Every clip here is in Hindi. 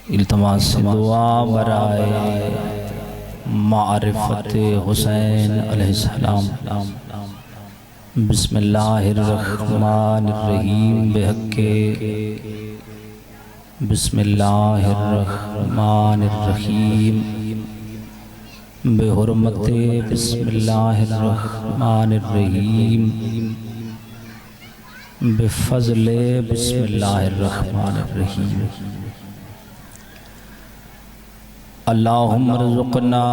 इल्तमास दुआ बराए मारिफत हुसैन अलैहिस्सलाम। बिस्मिल्लाहिर्रहमानिर्रहीम बेहक़्क़े बिस्मिल्लाहिर्रहमानिर्रहीम बेहुरमते बिस्मिल्लाहिर्रहमानिर्रहीम बेफ़ज़ले बिस्मिल्लाहिर्रहमानिर्रहीम। अल्लाहुम्मा रज़ुक़ना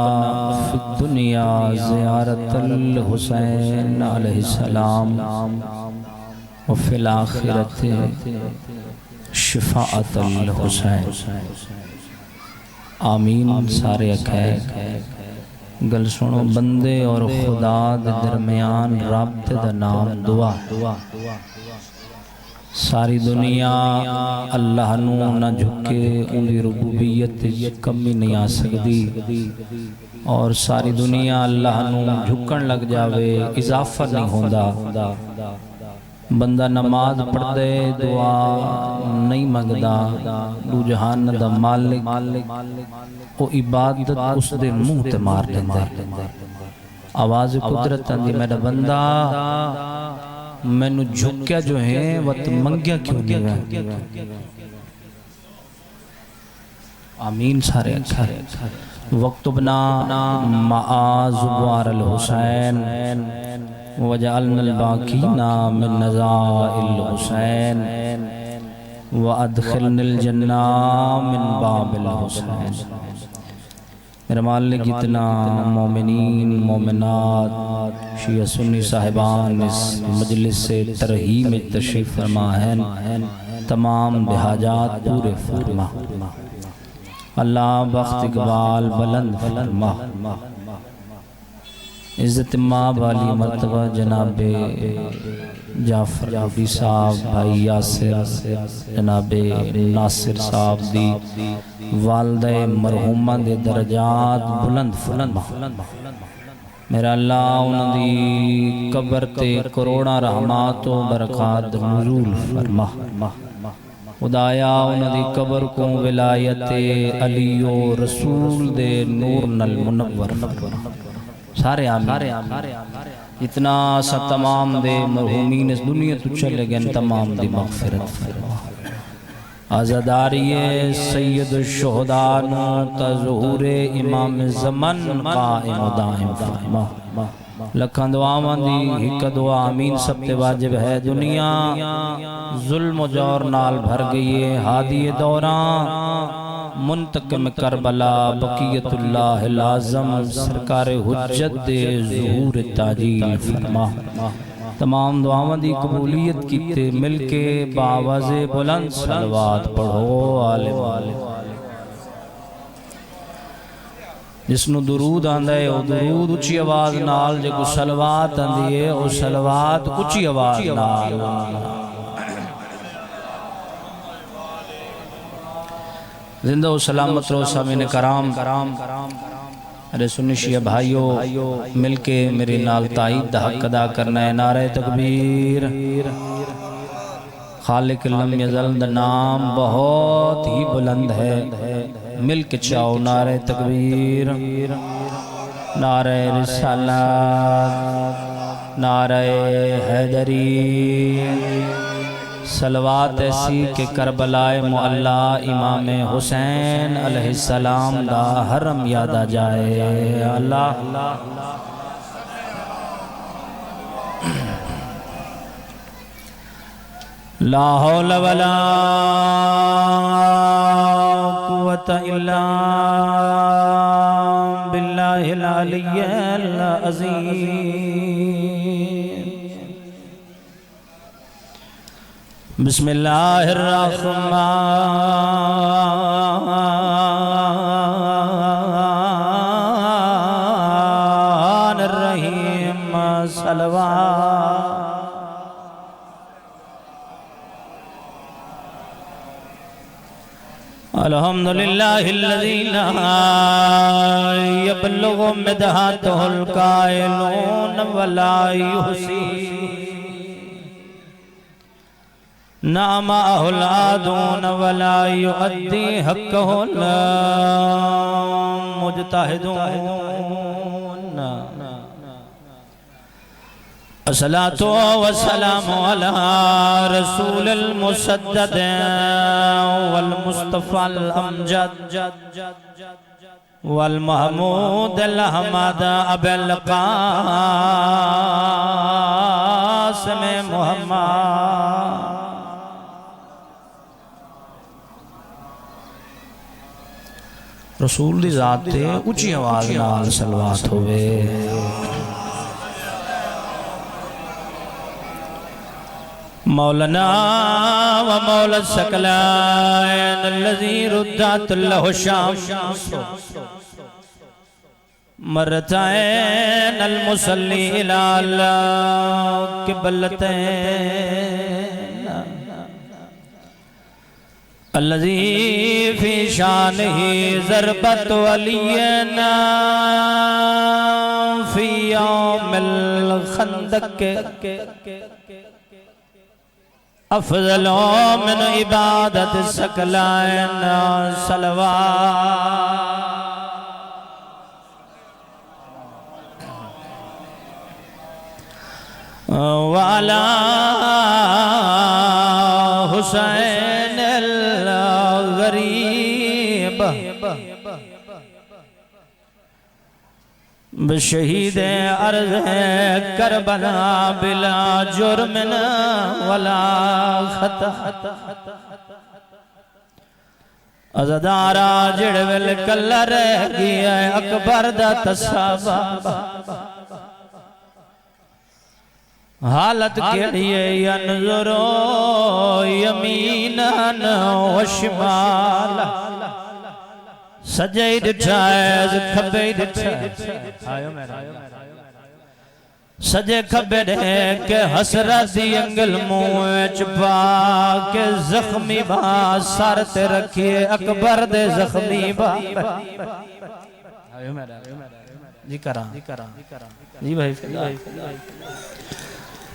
फ़िद्दुनिया ज़ियारतल हुसैन अलैहिस्सलाम व फ़िल आख़िरति शिफ़ाअतल हुसैन। आमीन। सारे अखैर गल सुनो। बंदे और खुदा दे दरमियान राबते दा नाम दुआ। सारी दुनिया अल्लाह नू ना झुके, उनकी रुबूबियत कमी नहीं आ सकती। और सारी दुनिया अल्लाह नू झुकन लग जावे, इजाफा नहीं होंदा। बंदा नमाज पढ़दे दुआ नहीं मंगदा, दू जहान दा मालिक वो इबादत उसदे मुंह ते मार देंदा। आवाज़ कुदरत आंदी मेरा बंदा मैनू झुक्या जो है वत मंग्या क्यों नहीं है। आमीन। सारे अच्छा वक्त बना माज़ुबारल हुसैन वजअलनल बाकीना मिन नज़ाइल हुसैन व अदखिलनिल जन्ना मिन बाबिल हुसैन। मेरे मालिक जितना मोमिनीन मोमिनात शिया सुन्नी साहिबान इस मजलिस से तरहीब में तशरीफ़ फरमा हैं, तमाम बेहाजात पूरे फरमा। अल्लाह बख्त इकबाल बुलंद फरमा। इज़्ज़त माँ वाली मर्तबा जनाबे जाफर अबी साहब, भाई यासिर, जनाबे नासिर साहब दी वालदे मरहुमा दे दरजात बुलंद फरमा। मेरा अल्लाह उन्हां दी कब्र ते करोड़ा रहमत व बरकत नज़ूल फरमा। खुदाया उन्हां दी कब्र को विलायत अली ओ रसूल दे नूर नल मुनव्वर फरमा। सारे आमीन। इतना सा तमाम दे मरहूमीन इस दुनिया तो चले गए, तमाम दी मग़फ़िरत फरमा। आज़ादारिये सैयद शुहदा नु तज़हूरे इमाम ज़मन क़ाइम दाइम फरमा। लखां दुआवां दी हिक दुआ आमीन सब ते वाजिब है। दुनिया जुल्म जौर नाल भर गई है। हादी दौरा मुंतकिम करबला बक़ियतुल्लाह आज़म सरकार हुज्जत दे ज़ुहूर ताजील फरमा। तमाम दुआवां दी कबूलियत कीते मिलके बावाज़े बुलंद सलवात पढ़ो आले वाले। जिसनू दुरूद आंदा है वो दुरूद उच्ची आवाज़ नाल, जे को सलवात आंदी है वो सलवात उच्ची आवाज़ नाल। जिंदा व सलामत रहो सामीन कराम। अरे सुन्नी शिया भाइयों मिलके मेरे नाल ताईद दा हक अदा करना है। नारे तकबीर। खालिक लम यज़ल दा नाम बहुत ही बुलंद है। मिलके चाओ नारे तकबीर, नारे रिसालत, नारे हैदरी। सलवात ऐसी के करबलाए मुअल्ला इमाम हुसैन अलैहिस्सलाम दा हरम याद आ जाए। अल्लाह ला हौल वला कुव्वता इल्ला बिल्लाहिल अलिय्यिल अज़ीम। बिस्मिल्लाहिर्रहमानिर्रहीम। सलवात। अल्हम्दुलिल्लाहिल्लज़ी ला यबलुगु मिदहतुल काइलून वला युहसी नामा औलादून वला युअद्दी हक़्क़हुल मुजतहिदून। अस्सलातु वस्सलामु अला रसूलिल मुसद्दद वल मुस्तफ़ल अमजद वल महमूदिल अहमद अबिल क़ासिम मुहम्मद। रसूल दी ज़ात ते उच्ची आवाज़ नाल सलवात होवे। मौलाना व मौला सकलाइन लज़ी रुद्दत लहु शाम्स मरताइन अल मुसल्ली इला क़िबलतैन अल्लज़ी फ़ी शानिही ज़रबत वलिय्यन फ़ी यौमिल ख़ंदक़ अफ़ज़लो मिन इबादत सकलाइन सलवात वाला हुसैन गरीब बशहीद अर्ज़ है करबला बिला जुर्मिन वला खता। अज़दारा जिड़विल कल्ला रह गया अकबर दा तसाबा। हालत केड़ी है यनज़ुरो यमीनन व शिमाला। सजे डिठा है खबे डिठा सजे खबे के हसरत दी अंगल मुंह पा के जख्मी बा सर ते रखिए अकबर दे जख्मी बा। जी करा जी भाई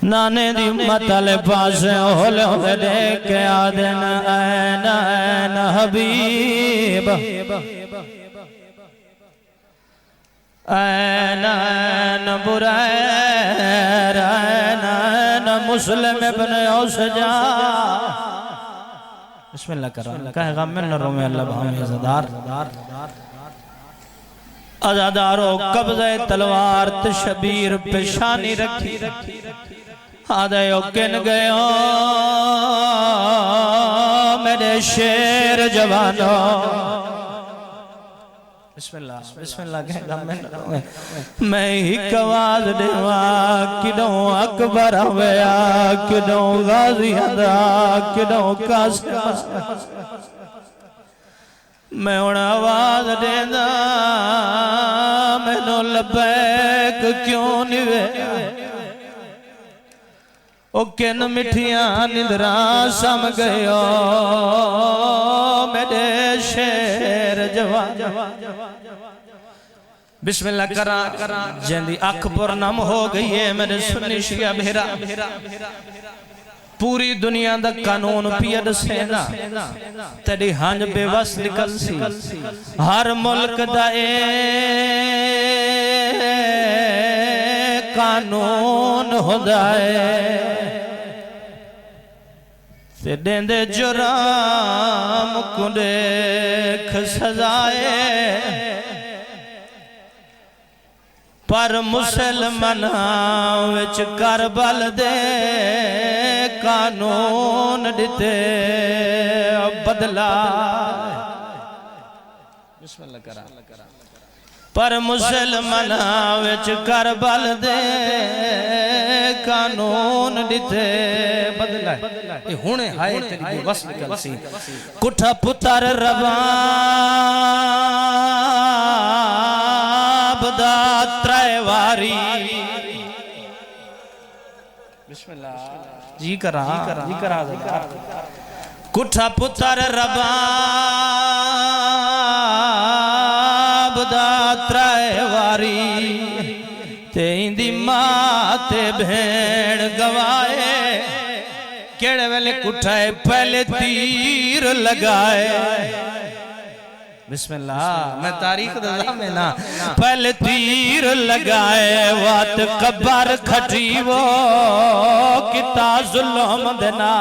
नाने दी उम्मत आले पासे होले होले देख के आदन ऐन ऐन हबीब ऐन ऐन बुरैर ऐन ऐन मुस्लिम इब्न औसजा। बिस्मिल्लाह करो कहे गम में न रोमे अल्लाह भामे ज़दार अज़ादारो कब्ज़े तलवार तशबीर पेशानी रखी आदयो किन गयो मेरे शेर जवानो। बिस्मिल्लाह बिस्मिल्लाह कहगा मैं एक आवाज़ देवा किदों अकबर होया किदों गाज़ी हदा किदों कासिम। मैं हुण आवाज़ देंदा मैनू लबैक क्यों निवे ओ किन मिठिया निंदरा सम गयो मेरे शेर जवान। बिस्मिल्लाह करा जेंदी अख पुरनम हो गई है मेरे सुन्नी शिया भेरा। पूरी दुनिया दा कानून पिया दसेना तेरी हंज बेवस निकल सी। हर मुल्क दा कानून होदा है ते देंदे जुराम को देख सजाए। पर मुसलमान विच करबल दे कानून दिते बदला। बिस्मिल्लाह करा पर मुसलमान विच करबल दे कानून दिते बदला। ये हुणे हाय तेरी बस निकल सी कुठा पुत्र रबाब दा त्रैवारी। बिस्मिल्लाह जी करा कुठा पुत्र रबाब दा त्रैवारी तेंदी मां ते भेण गवाए। केड़े वेले उठाए पहले तीर लगाए। बिस्मिल्लाह, मैं तारीख दसा में ना पहले तीर लगाए वात कबर खटी वो किता जुल्म देना।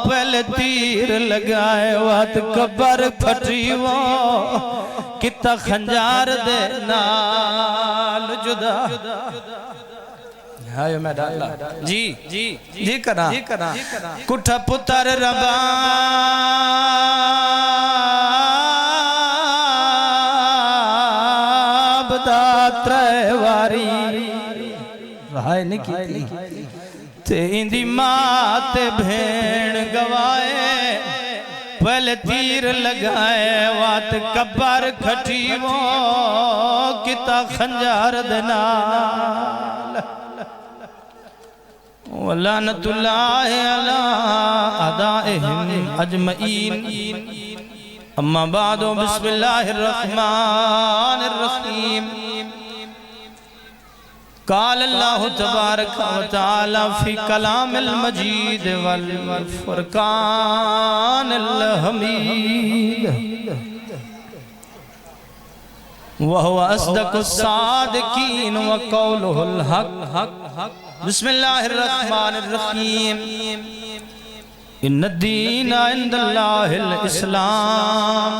पहले तीर लगाए वात कबर फटी वो किता खंजार दे नाल जुदा। हाय मैं डाला जी जी जी करा कुठा पुत्र रबा त्रवारी हाय नहीं ते इंदी माँ ते भेण गवाए पहले तीर लगाए वात कबर खटी वो किता खंजार देना। लानतुल्लाह अला अदाइहिम अजमईन। अम्मा बादो बिस्मिल्लाहिर रहमानिर रहीम। काल अल्लाह तबारक व तआला फी कलामिल मजीद वल फुरकानिल हमीद व हुवा अस्दकुस सादिकीन व कौलुहुल हक। बिस्मिल्लाहिर रहमानिर रहीम। इन्न दीना इंदल्लाहिल इस्लाम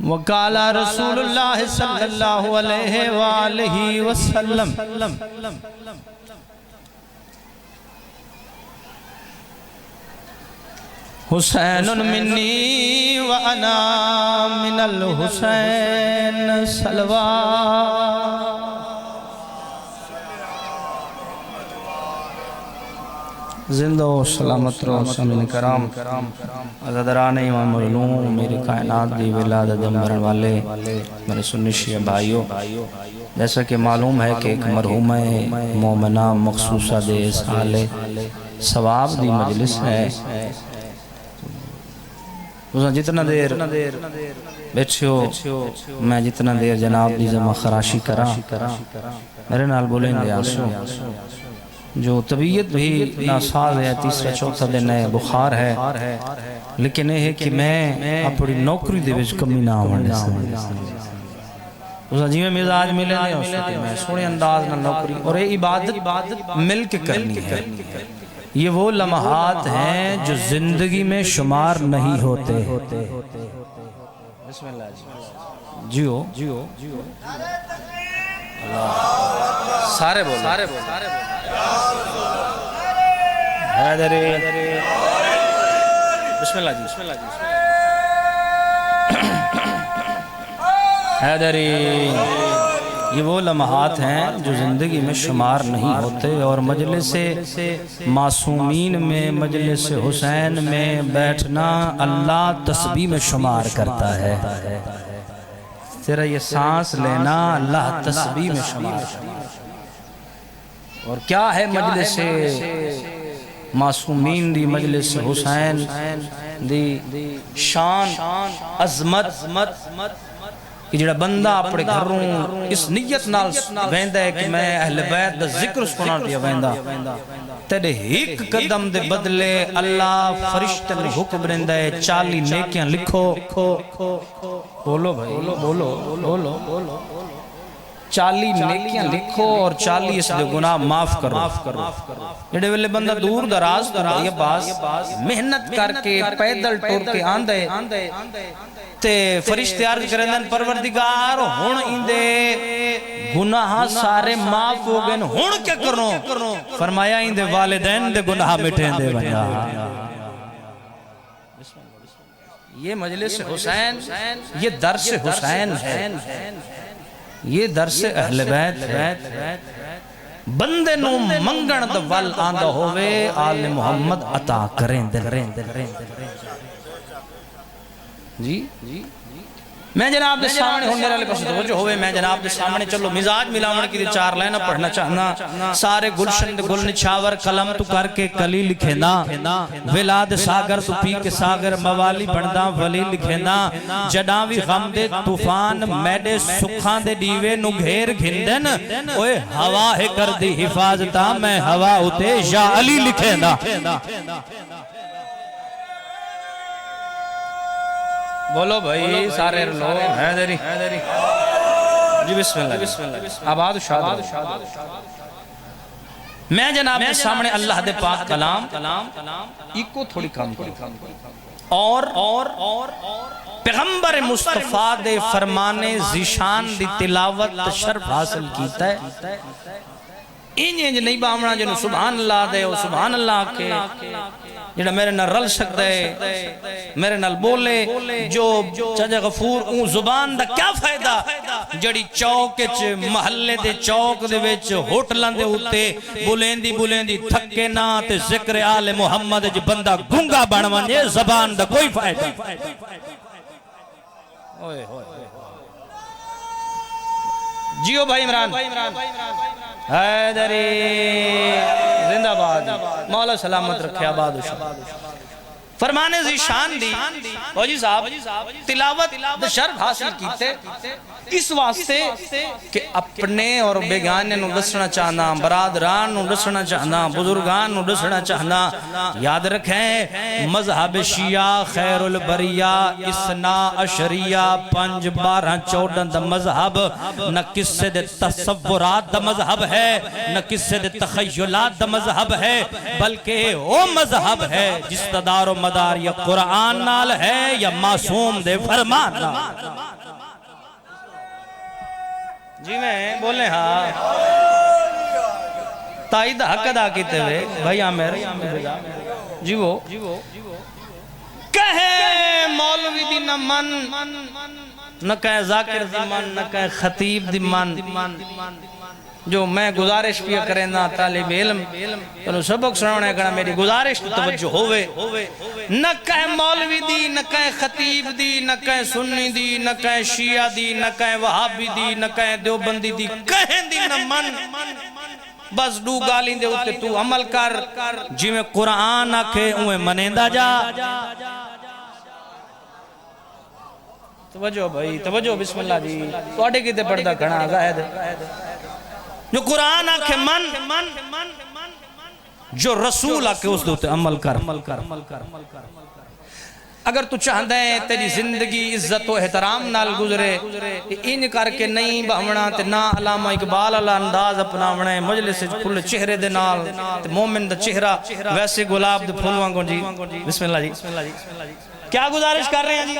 वकाला रसूलुल्लाह सल्लल्लाहु अलैहि वसल्लम। हुसैनुन मिन्नी व अना मिनल हुसैन सलवा। जिंदा सलामत रहो सामीन कराम। अज़दरान इमाम उलूम मेरे कायनात दी विलादत मरण वाले मेरे सुन्नी शिया भाइयों, जैसा कि मालूम है कि एक मरहूमा मोमिना मखसूसा दे साले सवाब दी मजलिस है। जितना देर बैठे हो मैं जितना देर जनाब दी जमा खराशी करा मेरे नाल बोलेंगे आंसू। जो तबीयत भी नासाज है, तीसरा चौथा दिन है, बुखार है, लेकिन यह है कि मैं अपनी नौकरी दे विच कमी ना होने उस जिवें मिजाज मिले मैं सोने अंदाज ना नौकरी और ये इबादत मिल के करनी है। ये वो लम्हात हैं जो जिंदगी में शुमार नहीं होते। जियो जियो सारे बोल सारे बोल हैदरी बिस्मिल्लाह जी बिस्मिल्लाह जी हैदरी। ये वो लम्हात हैं जो ज़िंदगी में शुमार नहीं होते और मजलिस मासूमीन में मजलिस हुसैन में बैठना अल्लाह तस्बीह में शुमार करता है। तेरा ये सांस लेना अल्लाह तस्बीह में शुमार। और क्या है मजलिस मासूमीन दी मजलिस हुसैन दी शान अजमत कि जिहड़ा बंदा अपने घरों इस नियत नाल वेंदा है कि मैं अहले बैत दा जिक्र सुना दिया वेंदा तेरे एक कदम दे बदले अल्लाह फरिश्ते नूं हुक्म देंदा है 40 नेकियां लिखो। बोलो भाई बोलो बोलो बोलो बोलो 40 नेकियां लिखो और 40 इसके गुनाह माफ करो। जेड़े वेले बंदा दूर दराज तो बास मेहनत करके पैदल टुर के आंदे ते फरिश्ते अर्ज करन परवरदिगार हुण इंदे गुनाह सारे माफ हो गए, हुण क्या करो? फरमाया इंदे वालिदैन दे गुनाह मिटेंदे वना। ये मजलिस हुसैन, ये दर्स हुसैन है, ये दर्स अहले बैत बंदे नू मंगण दा वल आंदा होवे आले मुहम्मद अता करें जी जी मैं जनाब के सामने हुन मेरे वाले पास तवज्जो होवे मैं जनाब के सामने चलो मिजाज मिलावन की 4 लाइन पढ़ना चाहना सारे गुलशन गुल निछावर कलम तू करके कली लिखेना विलाद सागर तू पी के सागर मवाली बनदा वली लिखेना जडा भी गम दे तूफान मैडे सुखां दे दीवे नु घेर घिंदन ओए हवा है कर दी हिफाजता मैं हवा उते या अली लिखेना। बोलो भाई सारे लोग हैदरी जी बिस्मिल्लाह आबाद शाद। मैं जनाब के सामने अल्लाह दे पाक कलाम इको थोड़ी काम और पैगंबर मुस्तफा दे फरमाने ज़िशान दी तिलावत शर्फ हासिल कीता है। इंज नहीं बावना जिन्हों सुभान अल्लाह दे ओ सुभान अल्लाह के जेड़ा मेरे नाल रल सकता है मेरे नाल बोले जो चाचा गफूर ऊ जुबान दा क्या फायदा जड़ी चौक च महल्ले दे चौक दे विच होटलां दे उत्ते बुलेंदी बुलेंदी थके ना ते जिक्र आले मुहम्मद च बंदा गूंगा बन वने ज़बान दा कोई फायदा। ओए होए जियो भाई इमरान हैदरी जिंदाबाद मौला सलामत रखे आबाद फरमाने ज़िशान दी ओ जी साहब तिलावत शर्फ हासिल कीते इस वास्ते कि अपने और बेगाने नु दसना चाहना बरादरान नु दसना चाहना बुजुर्गान नु दसना चाहना। याद रखें मजहब शिया खैरुल बरिया इसना अशरिया 5 12 14 दा मजहब न किस्से दे तसव्वुरात दा मजहब है न किस्से दे तखय्युलात दा मजहब है बल्कि वो मजहब है जिस दारो मदार या कुरान नाल है या मासूम दे फरमान नाल। जी मैं बोले हाँ ताईद हक अदा कीते हुए भाई आमिर जी वो कहे मौलवी दी न मन न कहे जाकिर दी मन न कहे खतीब दी मन जो मैं गुजारिश भी करें ना तालिब इल्म तो सबक सुनाने का मेरी गुजारिश तवज्जो होवे न कहे मौलवी दी न कहे खतीब दी न कहे सुन्नी दी न कहे शिया दी न कहे वहाबी दी न कहे देवबंदी दी कहे दी न मन बस दू गाली दे उत्ते तू अमल कर जिवें कुरान आखे उवें मनेंदा जा। तवज्जो भाई तवज्जो बिस्मिल्लाह जी तोड़े किते पढ़दा घना जायद जो कुरान आखे मन जो रसूल आके उस दे अमल कर। अगर तू चाहता है तेरी जिंदगी इज्जत और एहतराम नाल गुजरे इन करके नहीं बहवना ते ना अलामा इकबाल वाला अंदाज अपनावना है मजलिस खुले चेहरे दे नाल ते मोमिन दा चेहरा वैसे गुलाब दे फूल वांगू जी बिस्मिल्लाह जी क्या गुजारिश कर रहे हैं जी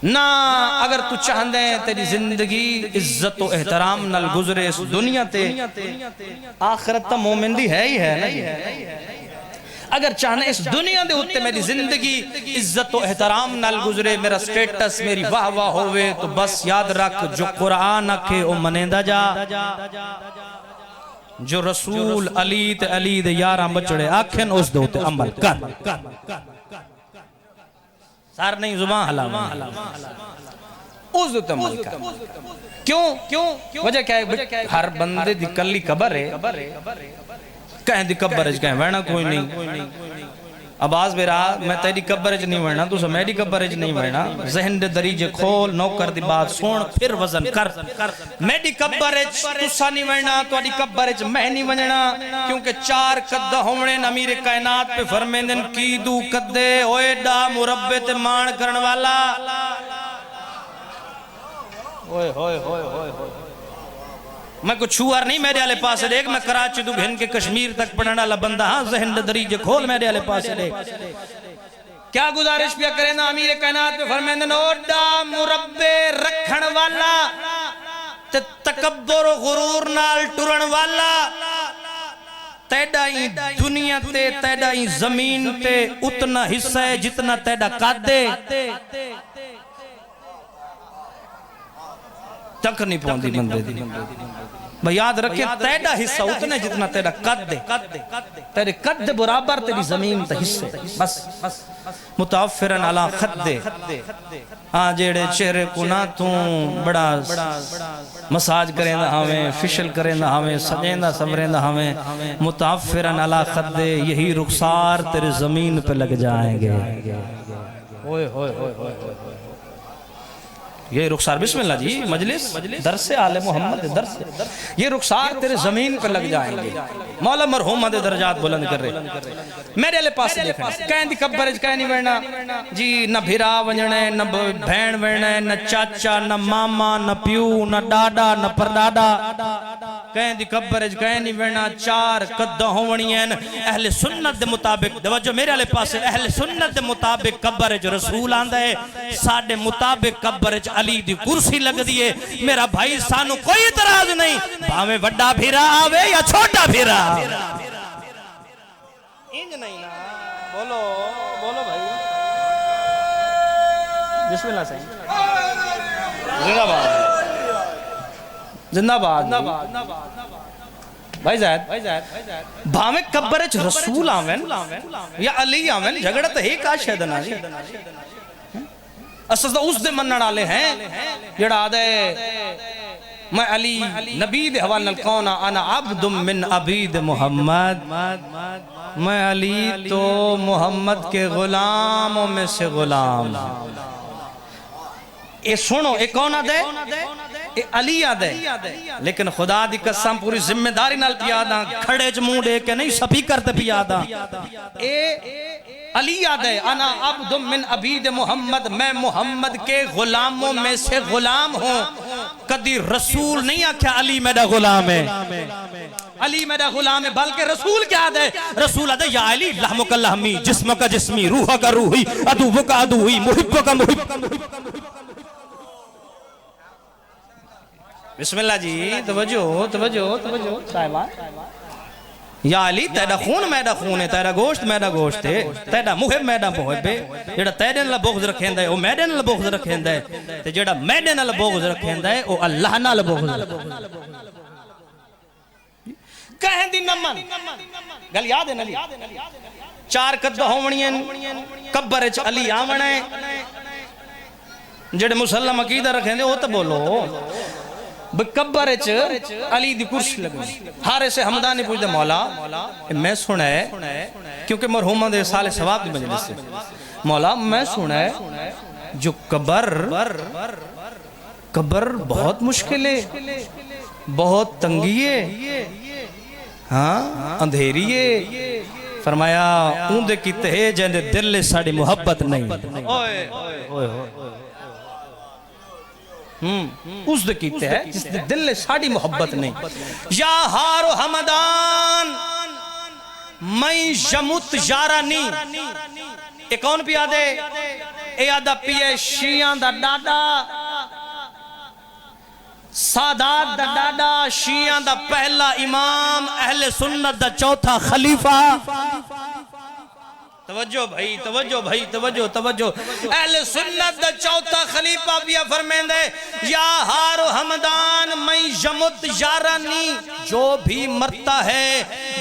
ना। अगर तू चाहता है तेरी जिंदगी इज्जत और एहतराम नाल गुजरे इस दुनिया ते आखिरत तो मोमिन दी है ही है ना। अगर चाहना इस दुनिया दे उत्ते मेरी जिंदगी इज्जत और एहतराम नाल गुजरे मेरा स्टेटस मेरी वाह वाह होवे तो बस याद रख जो कुरान आखे ओ मनेंदा जा जो रसूल अली ते अली दे यारां बचड़े आखेन उस दे उत्ते अमल कर सार नहीं जुबान हलावा उस अमल कर। क्यों वजह क्या है हर बंदे दी कल्ली कबर है कहें दी कबर कहें वहना कोई नहीं आवाज मेरा मैं तेरी कबर च नहीं वहना तू मेरी कबर च नहीं वहना जहन दे दरीजे खोल नौकर दी बात सुन फिर वजन कर मेरी कबर च तुसा नहीं वहना तोड़ी कबर च मैं नहीं वहना क्योंकि 4 कद होने न मेरे कायनात पे फरमेंदन की दू कदे ओए डा मुरब्बे ते मान करन वाला ओए होए होए होए मैं कुछ छुआर नहीं मेरे वाले पास देख मैं कराची तू घिन के कश्मीर तक पढ़ने वाला बंदा हाँ जहन दरीजे खोल मेरे वाले पास देख क्या गुजारिश पिया करे ना अमीर कायनात पे फरमांदन ओडा मुरब्बे रखण वाला ते तकब्बुर और गुरूर नाल टुरन वाला तेड़ा ही दुनिया ते तेड़ा ही जमीन ते उतना हिस्सा है जितना तेड़ा कादे तक नहीं पहुंची बंदे दी भाई याद रखे तेरा हिस्सा उतना जितना तेरा कद है, तेरे कद बराबर तेरी जमीन ते हिस्से बस। मुताफिरन अला खद्दे, हाँ जेड़े चेहरे को ना तू बड़ा मसाज करेंदा हमें, फिशल करेंदा हमें, सजेंदा सवरेंदा हमें। मुताफिरन अला खद्दे, यही रुखसार तेरे जमीन पे लग जाएंगे। ओए होए होए होए होए, ये रुखसार, बिस्मिल्लाह जी मजलिस दरसे आले मोहम्मद दरस, ये रुखसार तेरे जमीन पे लग जाएंगे। मौला मरहूमा दे दर्जात बुलंद कर रहे। मेरे वाले पास देखना कहीं दी कब्र च कहीं नहीं वड़ना जी, न भिरा वंजना है, न भैन वड़ना है, न चाचा, न मामा, न प्यू, न डाडा, न परडाडा। कहीं दी कब्र च कहीं नहीं वड़ना। चार कद्दा होवणी है अहले सुन्नत दे मुताबिक। दवज्जो मेरे वाले पास, अहले सुन्नत दे मुताबिक कब्र च रसूल आंदा है, साडे मुताबिक कब्र च अली दी कुर्सी लगदी है। मेरा भाई सानू कोई इतराज नहीं, भावे वड्डा भिरा आवे या छोटा भिरा। इंज नहीं ना, बोलो बोलो भाई, बिस्मिल्लाह सही, जिंदाबाद जिंदाबाद भाई जायद। भावे कब्र च रसूल आवेन या अली आवेन, झगड़ा तो है का शायद ना जी। असल उस दे मनण वाले हैं जेड़ा आदे मैं अली नबी दे हवाले नाल कौन अना अब्दुम मिन अबीद मोहम्मद, मैं अली तो मोहम्मद के गुलामों में से गुलाम। ये सुनो, ये कौन आदे? ये अली आदे। लेकिन खुदा दी कसम पूरी जिम्मेदारी नाल पियादा, खड़े च मुंह दे के नहीं, स्पीकर ते पियादा। ए अली आदे अना अब्दुम मिन अबीद मोहम्मद, मैं मोहम्मद के गुलामों में से गुलाम हूं। कदी रसूल नहीं आख्या अली मेरा गुलाम है, अली मेरा गुलाम है, बल्कि रसूल क्या आदे? रसूल आदे या अली लहमुका लहमी, जिस्मुका जिस्मी, रूहुका रूही, अदुवुका अदुवी, मुहिब्बुका मुहिब्बी। बिस्मिल्लाह जी, तवज्जो तवज्जो तवज्जो साहिबा। या अली तेरा खून मेरा खून है, तेरा गोश्त मेरा गोश्त है, तेरा मुहिब मेरा मुहिब है। जेड़ा तेरे नाल बुग़्ज़ रखेंदा है वो मेरे नाल बुग़्ज़ रखेंदा है, ते जेड़ा मेरे नाल बुग़्ज़ रखेंदा है वो अल्लाह नाल बुग़्ज़ रखेंदा है। कहें दी नमन गल याद है ना? चार कद्दा होवणियां कब्र च अली आवणा है। जेड़े मुसलमान अकीदा रखेंदे वो तो बोलो कब्र च अली दी कुर्सी लगनी। हारे से हमदानी पूछदे मौला मैं सुना है, क्योंकि मरहूमा दे साले सवाब दी मजलिस से, मौला मैं सुना है जो कब्र बहुत मुश्किल है, बहुत तंगी है, हाँ अंधेरी है। फरमाया ऊंदे किते है जेंदे दिल से साड़ी मोहब्बत नहीं। ओए ओए उस दे कीते है जिसदे दिल में साड़ी मोहब्बत नहीं। या हारो हमदान मई यमुत यारानी, ए कौन पिया दे? ए आदा पिए शियां दा डाडा, सादात दा डाडा, शियां दा पहला इमाम, अहले सुन्नत दा चौथा खलीफा। तवज्जो भाई तवज्जो भाई तवज्जो तवज्जो। अहले सुन्नत दा चौथा खलीफा पिया फरमांदे या हारो हमदान मई यमुत यारानी, जो भी मरता है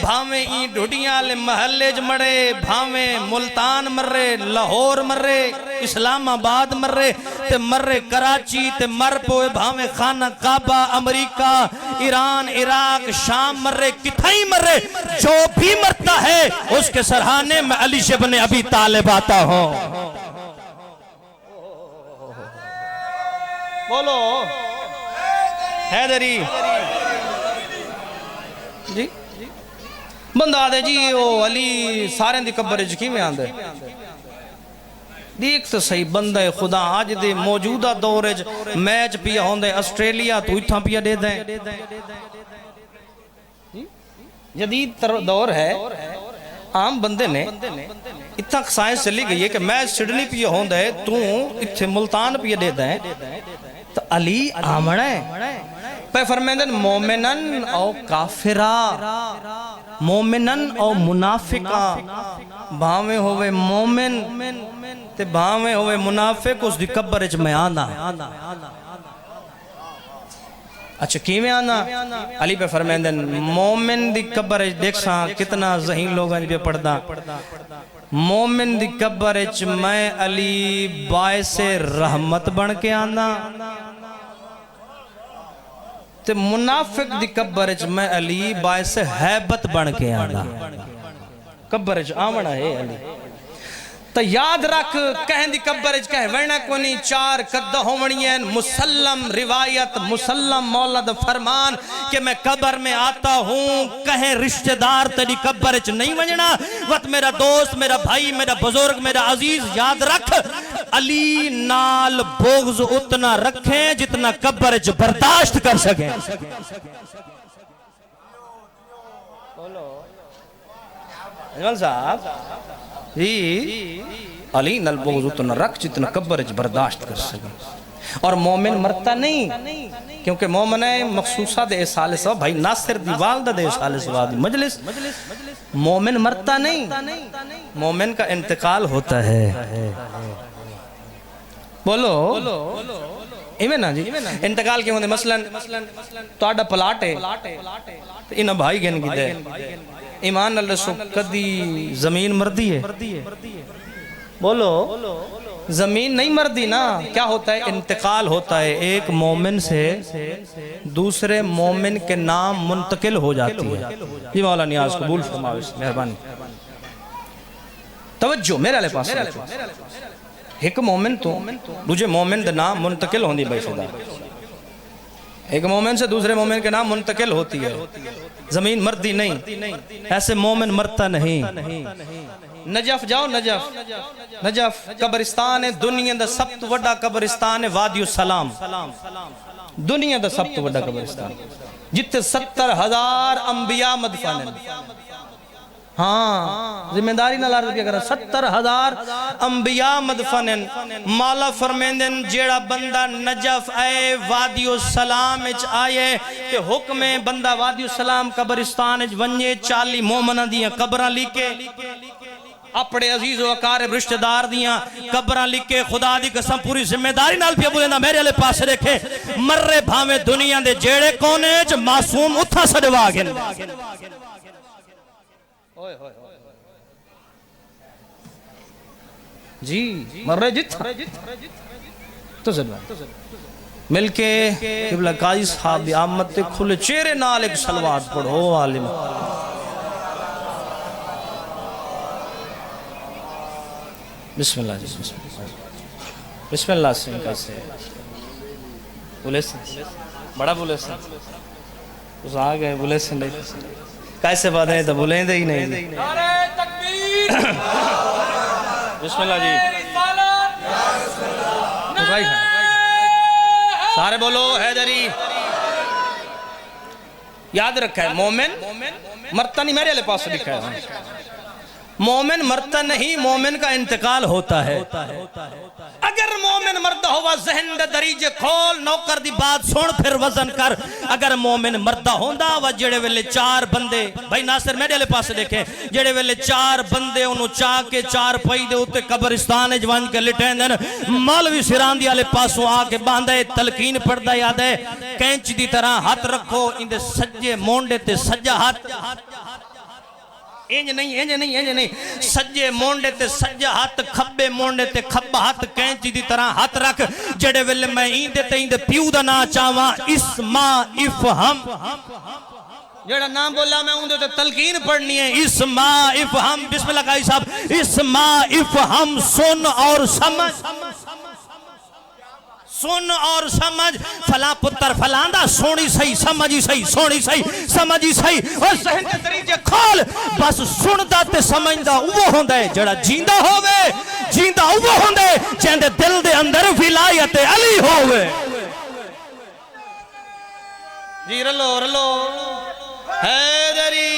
भावे ई ढुडियां वाले महल्ले च मरे, भावे मुल्तान मरे, लाहौर मरे, इस्लामाबाद मरे, ते मरे कराची, ते मर पोए भावे खाना काबा, अमेरिका, ईरान, इराक, शाम मरे, किथाई मरे, जो भी मरता है उसके सरहाने में अली इब्न अबी तालिब आता हो। बोलो हैदरी जी। बंदा आदे जी ओ अली सारे दी कब्र च किवें आंदे? देख तो सही बंदा खुदा अज दे मौजूदा दौर च मैच पिया होंदे ऑस्ट्रेलिया तो इत्थां पिया दे दे। जदीद दौर है, आम बंदे ने इतना साइंस चली गई है कि मैच सिडनी पिया होंदा है, तू इत्थे मुल्तान पिया दे दे, तो अली आमना है पे फरमांदे मोमिनन औ काफिरा, मोमिनन औ मुनाफिका, भावे होवे मोमिन ते भावे होवे मुनाफिक, उस दी कब्र च मैं आंदा। अच्छा किवें आना अली पे फरमांदन मोमिन दी कब्र देखसा कितना ज़हीन लोग पे पढ़दा मोमिन दी कब्र मैं अली बायसे रहमत बन के आना ते मुनाफिक दी कब्र मैं अली बायसे हैबत बन के आना कब्र आवना है अली तो याद रख कहन दी कब्र कह वरना कोनी चार कद होवणियां मुसल्लम रिवायत मुसल्लम मौला दा फरमान कि मैं कब्र में आता हूँ कहे रिश्तेदार तेरी कब्र च नहीं वजना वत मेरा दोस्त मेरा भाई मेरा बुजुर्ग मेरा अजीज याद रख अली नाल बोग्ज उतना रखें जितना कब्र च बर्दाश्त कर सके बोलो साहब जी अली नल बोझ उतना रख जितना कब्र च बर्दाश्त कर सके और मोमिन मरता नहीं क्योंकि मोमिन है मखसूसा दे साल सब भाई नासिर दी वालदा दे साल सवाद मजलिस मोमिन मरता नहीं मोमिन का इंतकाल होता है बोलो इवें ना जी इंतकाल क्यों होंदे मसलन तोड़ा प्लाट है इन्हां भाई गन की दे ईमान अल्लाह सो कदी जमीन मरदी है बोलो जमीन नहीं मरदी ना क्या होता है इंतकाल होता है एक मोमिन से दूसरे मोमिन के नाम मुंतकिल हो जाती है जी मौला नियाज कबूल फरमाओ मेहरबानी तवज्जो मेरे वाले पास एक मोमिन तो दूसरे मोमिन का नाम मुंतकिल होंदी भाई खुदा एक मोमिन से दूसरे मोमिन के नाम मुंतकिल होती है जमीन मरदी नहीं ऐसे मोमिन मरता नहीं नजफ जाओ नजफ कब्रिस्तान है दुनिया दा सब तो बड़ा कब्रिस्तान है वादियो सलाम दुनिया दा सब तो बड़ा कब्रिस्तान जिथे 70,000 अंबिया मदफन है हाँ जिम्मेदारी ना लार कर 70,000 अंबिया मदफन माला फरमेंदन जेड़ा बंदा नजफ आए वादियो सलाम विच आए ते हुक्म है बंदा वादियो सलाम कब्रिस्तान विच वन्ने 40 मोमना दी कब्रां लिखे अपने अजीज वकार रिश्तेदार दियां कब्रां लिखे खुदा दी कसम पूरी जिम्मेदारी नाल पे बोलेंदा मेरे वाले पास रखे मर्रे भावे दुनिया दे जेड़े कोने च मासूम उथा सडवा गए जी मर्रे जित तो मिलके किबला काजी साहब दी आमद ते खुले चेहरे नाल एक सलवात पढ़ो आलिम बिस्मिल्लाह जी बिस्मिल्लाह से कैसे बोले बड़ा बोले उस आ गए बोले से नहीं कैसे बात है तो बोलेंगे ही नहीं बिस्मिल्लाह जी सारे बोलो हैदरी याद रखा है मोमिन मरता नहीं मेरे वाले पास लिखा है मोमिन मरता नहीं मोमिन का इंतकाल होता है अगर मोमिन मरदा होवा जहन दे दरीजे खोल नौकर दी बात सुन फिर वजन कर अगर मोमिन मरदा होंदा वा जेड़े वेले 4 बंदे भाई नासिर मेरे वाले पास देखे जेड़े वेले 4 बंदे ओनु चा के 4 पई दे उत्ते कब्रिस्तान च वंज के लिटेंदन मौलवी सिरांदी वाले पासों आके बांधे तलकीन पढ़दा याद है कैंच दी तरह हाथ रखो इंदे सज्जे मोंडे ते सज्जा हाथ इंज नहीं सज्जे मोंडे ते सज्जा हाथ खब्बे मोंडे ते खब्बा हाथ कैंची दी तरह हाथ रख जेड़े वेले मैं इंदे ते इंदे प्यू दा ना चावा इस्मा इफहम जेड़ा नाम बोला मैं उंदे ते तलकीन पढ़नी है इस्मा इफहम बिस्मिल्लाह काजी साहब इस्मा इफहम सुन और समझ सुन और समझ फला पुत्र फलांदा सोनी सही समझी सही सोनी सही समझी सही और सहन के तरीके खोल बस सुनदा ते समझदा वो होंदा है जेड़ा जींदा होवे जींदा वो होंदा है जेंदे दिल दे अंदर विलायत अली होवे जी रलो रलो हैदरी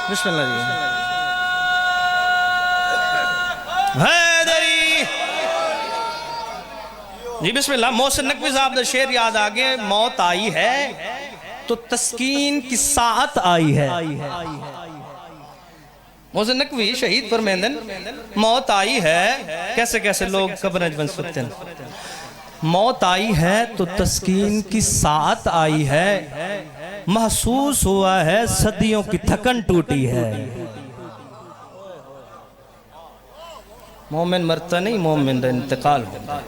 बिस्मिल्लाह जी हैदरी जी बिस्मिल्लाह मोहसिन नकवी साहब का शेर याद आ गए मौत आई है तो तस्कीन की साअत आई है मोहसिन नकवी शहीद फरमांदन मौत आई है कैसे कैसे लोग कब्र बन सकते हैं मौत आई है तो तस्कीन की साथ आई है, महसूस हुआ है सदियों की थकन टूटी है। मोमिन मरता नहीं, मोमिन का इंतकाल होता है।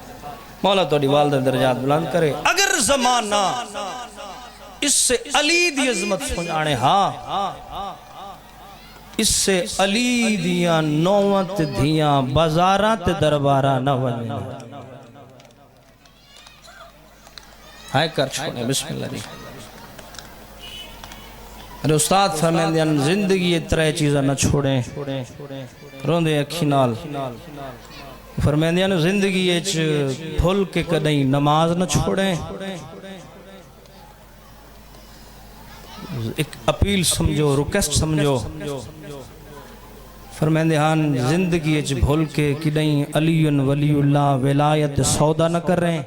मौला तो वालदा दर्जात बुलंद करे। अगर जमाना इससे अली दी अजमत सुनाने, हाँ इससे अली दिया नौवत धियां बाजारा ते दरबारा न वने। हाय कर छोड़े बिस्मिल्लाह दी। अरे उस्ताद फरमांदे जिंदगी तरह चीज़ा न छोड़े, रोंदे अखी नाल। फरमांदे जिंदगी भूल के कदई नमाज न छोड़े। एक अपील समझो, रिक्वेस्ट समझो। फरमांदे हान जिंदगी भूल के कदई अलीयुन वलीउल्लाह विलायत सौदा न करें,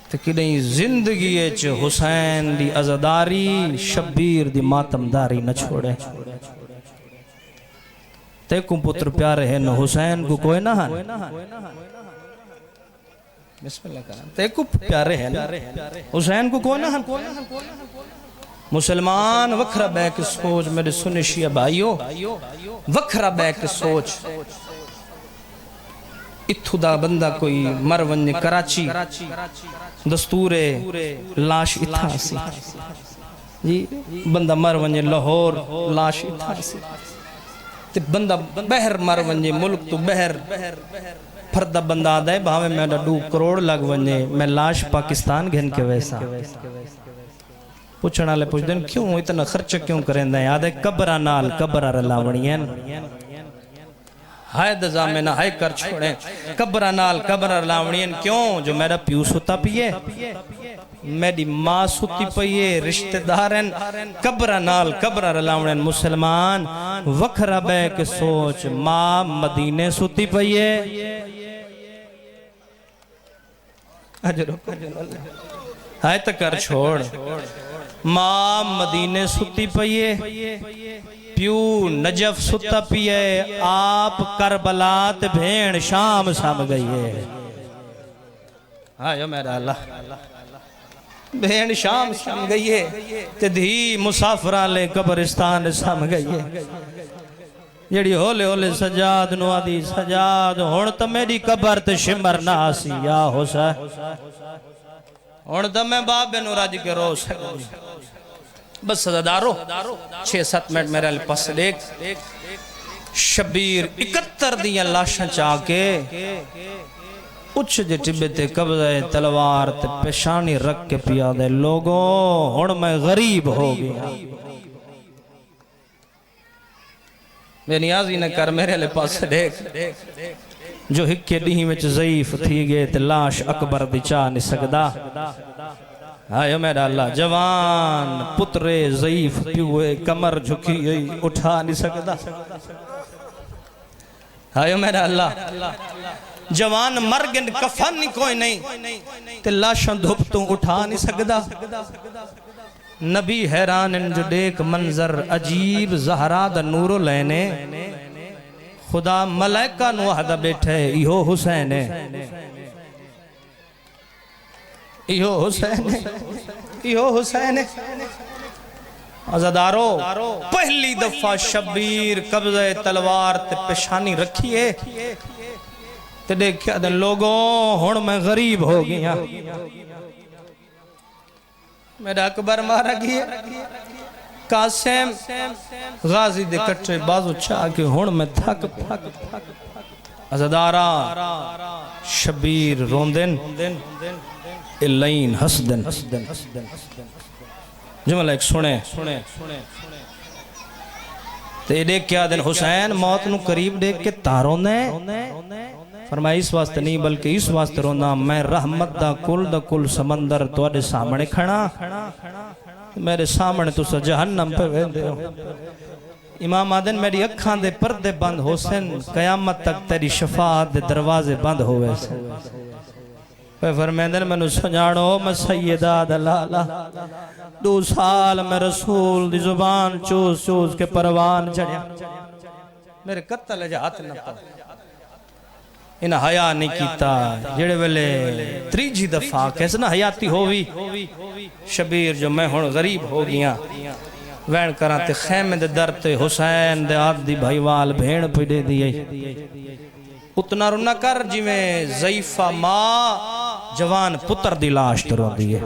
तो कदई जिंदगी हुसैन दी अज़ादारी शब्बीर दी मातमदारी न छोड़े। तेकू पुत्र प्यारे हैं न हुसैन को कोई ना हन। तेकू प्यारे हैं हुसैन को कोई ना हन। मुसलमान वखरा बैक सोच, मेरे सुने शिया भाइयों वखरा बैक सोच। इत्थू दा बंदा कोई मर वने कराची, दस्तूरे लाश इथा सी जी। बंदा मर वने लाहौर, लाश इथा सी। ते बंदा बहर मर वने मुल्क तो बहर फरदा बंदा आदा है भावे मैं 2 करोड़ लग वने, मैं लाश पाकिस्तान घन के वैसा। पूछने वाले पूछते क्यों इतना खर्च क्यों करेंदा है? याद है कब्रा नाल कब्रा रलावणियन। हाय दजा में ना हाय कर छोड़े कब्रा नाल कब्रा लावणियन। क्यों? जो मेरा प्यू सुता पिए, मेरी माँ सुती पिए, रिश्तेदार कब्रा नाल कब्रा लावणियन। मुसलमान वखरा बैक सोच, माँ मदीने सुती पिए। हाय तो कर छोड़, माँ मदीने सुती पिए, प्यू नजफ सुता पिए, आप करबलात भेड़ शाम सम गई है। हाँ यो मेरा अल्लाह भेड़ शाम सम गई है, ते धी मुसाफरा ले कब्रिस्तान सम गई है। जड़ी होले होले सजाद नु आदि सजाद हुण तो मेरी कबर ते शिमर ना सी या हुसैन। हुण तो मैं बाबे नु रज के रो सकदी। बस सदादारो 6-7 मिनट मेरे पास देख। शबीर 71 दियां लाशां चा के उच्च जे टिब्बे ते कब्ज़े तलवार ते पेशानी रख के पिया दे। लोगों हुण मैं गरीब हो गया, बेनियाजी न कर मेरे पास देख। जो हिक्के डी में ज़ईफ थी गए ते लाश अकबर दी चा नहीं सकदा। हाय मेरा अल्लाह जवान पुत्रे ज़ईफ प्यूए कमर झुकी हुई उठा नहीं सकदा। हाय मेरा अल्लाह जवान मर गए कफन नहीं कोई नहीं ते लाशां धुप तो उठा नहीं सकदा। नबी हैरान जो देख मंजर अजीब ज़हरा दा नूरो लेने। खुदा मलाइका नु हदा बैठे इहो हुसैन है, इहो हुसैन है, इहो हुसैन है। आज़ादारो पहली दफा शबीर कब्ज़े तलवार ते पेशानी रखिए ते देखिया दे लोगों हुण मैं गरीब हो गया। मेरा अकबर मारा गया, कासिम गाजी दे कट्टे बाजू चा के हुण मैं थक थक थक। आज़ादारा शबीर रोंदन इलाइन हसदन जुमला एक सुने ते देख क्या दिन हुसैन मौत नु करीब देख के तारों ने फरमाया इस वास्ते नहीं बल्कि इस वास्ते रोना मैं रहमत दा कुल समंदर तुहाडे सामने खड़ा, मेरे सामने तुस जहन्नम पे वेंदे हो। इमाम आदन मेरी अखां दे पर्दे बंद होसन, कयामत तक तेरी शफाअत दे दरवाजे बंद होवे से। फरमांदे मैनू सुझाणो मैं सैयदा दा लाला 2 साल मैं रसूल दी जुबान चूस चूस के परवान चढ़िया, मेरे कत्ल हाथ न पाओ। इन हया नहीं कीता जेड़े वेले त्रीजी दफा कैसे ना हयाती होवी शबीर जो मैं हुण गरीब हो गया वैन करा ते खैमे दे दर ते हुसैन दे आदि भाईवाल भेण पिडे दिए उतना रुना कर जिवें ज़ईफा मां जवान पुत्र दी लाश तो रोंदी है।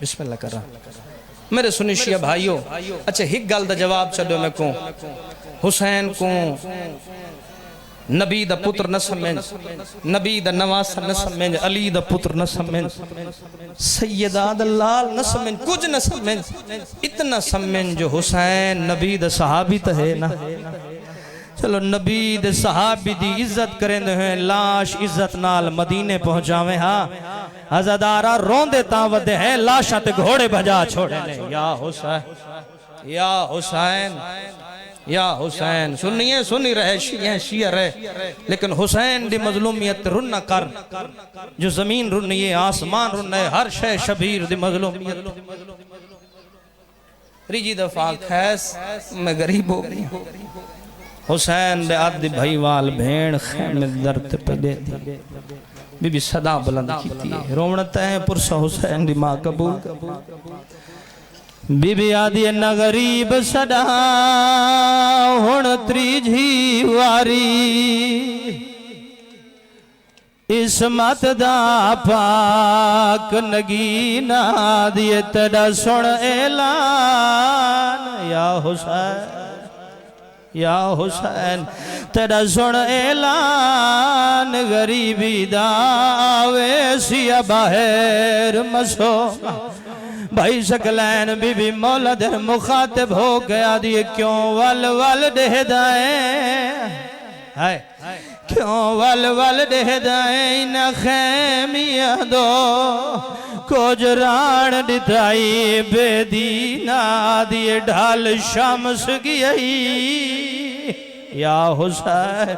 बिस्मिल्लाह करा मेरे सुनिशिया भाइयों। अच्छा एक गल दा जवाब छड्यो मैं को हुसैन को नबी दा पुत्र न समझ नबी दा नवासा न समझ अली दा पुत्र न समझ सैयदा दा लाल न समझ कुछ न समझ इतना समझ जो हुसैन नबी दा सहाबी तो है ना। चलो नबी दे सहाबी दी इज्जत करेंदे हैं लाश इज्जत नाल मदीने पहुंचावे। हाँ हज़ादारा रोंदे ता वदे है लाशा ते घोड़े भजा छोड़े ने या हुसैन या हुसैन या हुसैन। सुनिए सुनी रहे शिया रहे लेकिन हुसैन दी मजलूमियत रुन न कर जो जमीन रुनी है आसमान रुन है हर शय शबीर दी मजलूमियत। त्रीजी दफा खैस मैं गरीब हो गई हुसैन दे आदि भाईवाल भेण खैमे दर्द पे दे दी बीबी सदा बुलंद कीती है रोवण तय पुरसा हुसैन दी मां कबूल बीबी आदि न गरीब सदा हुण त्रीजी वारी इस्मत दा पाक नगीना दिए तेरा सुन ऐलान या हुसैन या हुसैन तेरा सुन ऐलान गरीबी दावे सिया बाहर मसो भाई शकलैन बीबी मौला दर मुखातिब हो गया दिए क्यों वल वल देहदाए हाय क्यों वल वल देहदाए न खैमिया दो कोजरान दिताई बेदीना दिए ढाल शम्स गई या हुसैन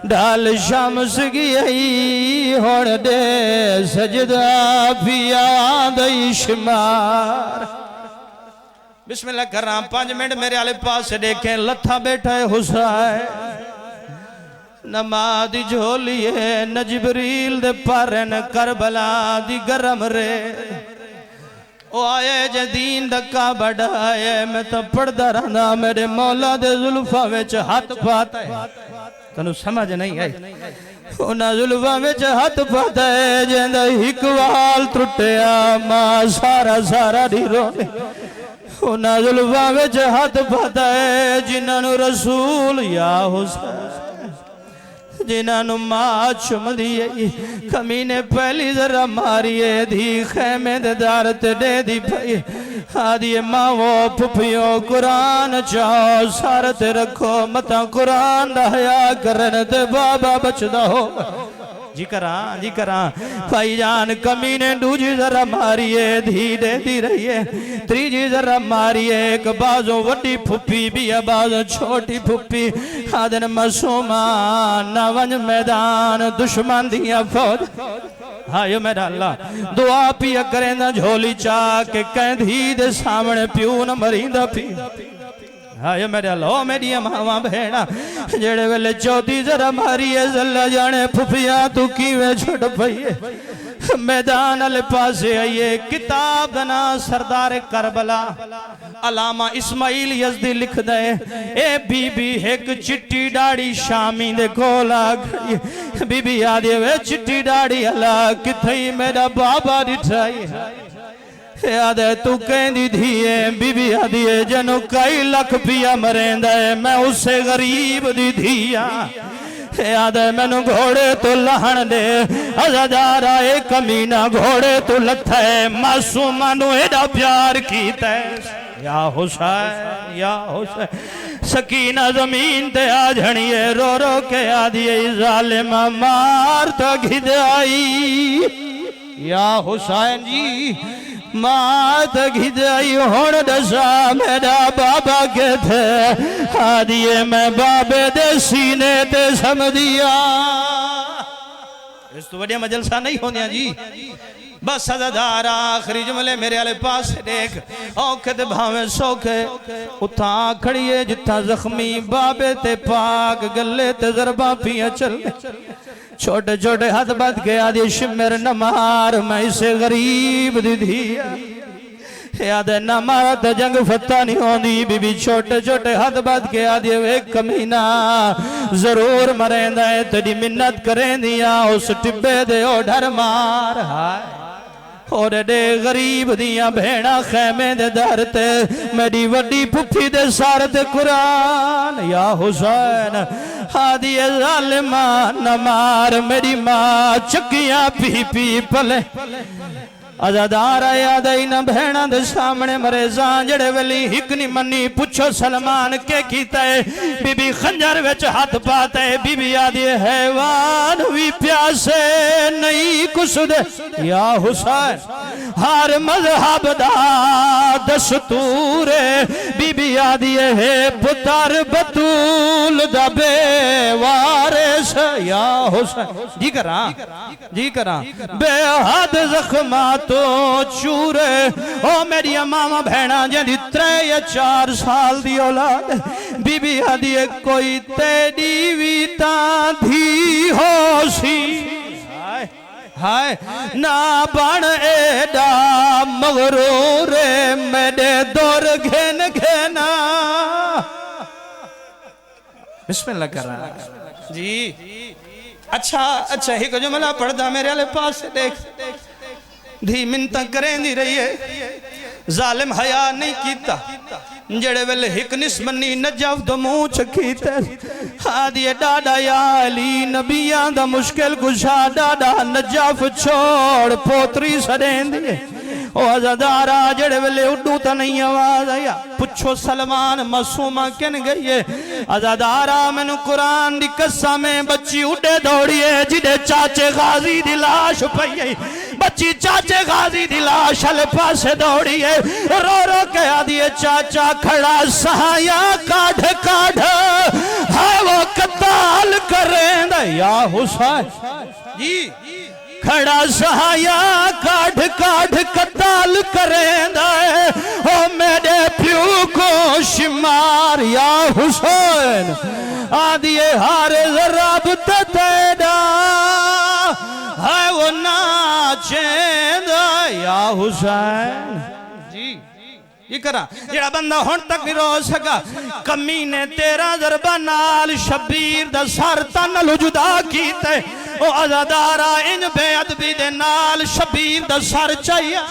ढाल शम्स गई होड़ दे सजदा पिया दईशमार। बिस्मिल्लाह कर रहा 5 मिनट मेरे आले पास देखें लथा बैठा है हुसैन नमाज दी झोली है न जिबरील दे परन करबला दी गरम रे ओ आए जदीन दका बढ़ाए मैं तो पढ़दा रहना मेरे मौला दे जुल्फा विच हाथ पाता है तनु समझ नहीं आई उन्हां जुल्फा विच हाथ पाता है जेंदा हिक वाल टुटिया मां सारा सारा दी रोने उन्हां जुल्फा विच हाथ पाता है जिन्हां नु रसूल या हुसैन जिन्होंने मां चुमदी कमीने पहली जरा मारिए धी खैमे दार ते दे दी भाई आदि मावो पुफियो कुरान चाओ सार ते रखो मता कुरान दा हया करन ते बाबा बचदा हो जी करा भाई जान कमीने दूजी जरा मारिए धी दे दी रहिए त्रीजी जरा मारिए एक बाजो वड्डी फुप्पी भी है बाजो छोटी फुप्पी आदन मसूमा नवन मैदान दुश्मन दिया फौज हाय मेरा अल्लाह दुआ पिया करें ना झोली चा के कैदी दे सामने प्यू न मरींदा पी हाय मेरा लो मेरी मावा भेड़ा जेड़े वेले चौथी जरा मारिए जल्ला जाने फुफिया तू किवें छुट पईए मैदान वाले पासे आइए किताब दा नाम सरदार करबला अलामा इस्माइल यजदी लिख दे ए बीबी एक चिट्टी दाढ़ी शामी दे कोल आ गई बीबी आदे वे चिट्टी दाढ़ी अला किथे मेरा बाबा दिठाई याद है तू कहती थी बीबी आदि जनो कई लख पिया मरेंदा है मैं उससे गरीब दी थिया याद है मैनू घोड़े तो लहन दे हज़ारा एक कमीना घोड़े तो लथा है मासूमा नू एडा प्यार कीता है या हुसैन सकीना जमीन ते आ झणिए रो रो के आदि जालिमा मार तो घिदाई या हुसैन जी मात घिदाई होड़ दसा मेरा बाबा के थे आदिए मैं बाबे दे सीने ते समझिया इस तो बढ़िया मजलसा नहीं होने जी बस सदादारा आखिरी जुमले मेरे आले पास देख औखे ते भावे सौखे उठा खड़िए जिथा जख्मी बाबे ते पाक गले ते जरबा पिया चल छोटे छोटे हाथ बद के आदि शिमर न मार मैं इसे गरीब दी धी याद न मारा तो जंग फत्ता नहीं होंदी बीबी छोटे छोटे हाथ बद के आदि वे कमीना जरूर मरेंदा है तेरी मिन्नत करेंदिया उस टिब्बे दे ओ डर मार हाय और डे गरीब दिया भेड़ा खैमे दे दर ते मेरी वड्डी पुफी दे सार ते कुरान या हुसैन हादी जालिमा न मार मेरी मां चक्कियां पी पी पले आजादार याद आई न भेड़ा दे सामने मरे जड़े वेली हिक नहीं मनी पुछो सलमान के कीता है बीबी खंजर विच हाथ पाता है बीबी आदि हैवान भी प्यासे नहीं कुछ दे या हुसैन हर मजहब दा दस्तूर बीबी आदि है पुत्र बतूल दा बेवारिस या हुसैन जी करा बेहद जख्मा तो चूरे ओ मेरी मामा भैना जी 3 या 4 साल दी औलाद बीबी आदि कोई तेरी भी धी हो सी हाय ना बन एडा मगरूर मेरे दौर घेन घेना बिस्मिल्लाह कर रहा जी अच्छा अच्छा ही को जुमला पढ़दा मेरे वाले पास से देख धी मिन्नतां करेंदी रही है जालिम हया नहीं कीता जड़े वेले हिक निस्मनी नजफ दो मुंह चखीते आदि डाडा या अली नबियां दा मुश्किल कुशा डाडा नजफ छोड़ पोतरी सरेंदी ओ अज़ादारा जड़े वेले उड्डू तो नहीं आवाज आया पुछो सलमान मासूमा किन गई है अज़ादारा मैनू कुरान दी कसम में बच्ची उड़े दौड़ी है जिदे चाचे गाजी दी लाश पई है बच्ची चाचे गाजी दी लाश वाले पासे दौड़ी है रो रो के आदि चाचा खड़ा सहाया काढ़ काढ़ है वो कताल करेंदा या हुसैन जी खड़ा सहाया काढ़ काढ़ कताल करेंदा है ओ मेरे प्यू को शिमार या हुसैन आदि हार रब तेरा है वो नाचेंदा या हुसैन जी ये करा जेड़ा बंदा हुन तक नहीं रो सका कमीने 13 ज़रबा नाल शबीर दा सर तन जुदा कीते ओ अज़ादारा इन बेअदबी दे नाल शबीर दा सर चाहिए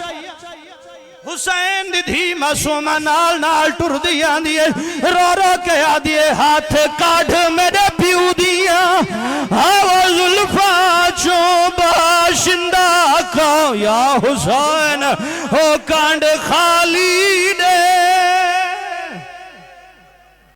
हुसैन दी धी मासूमा नाल नाल टुरदी आंदी है रो रो के आंदी है हाथ काढ़ मेरे प्यू दिया हाओ जुल्फा चो बाशिंदा को या हुसैन हो कांड खाली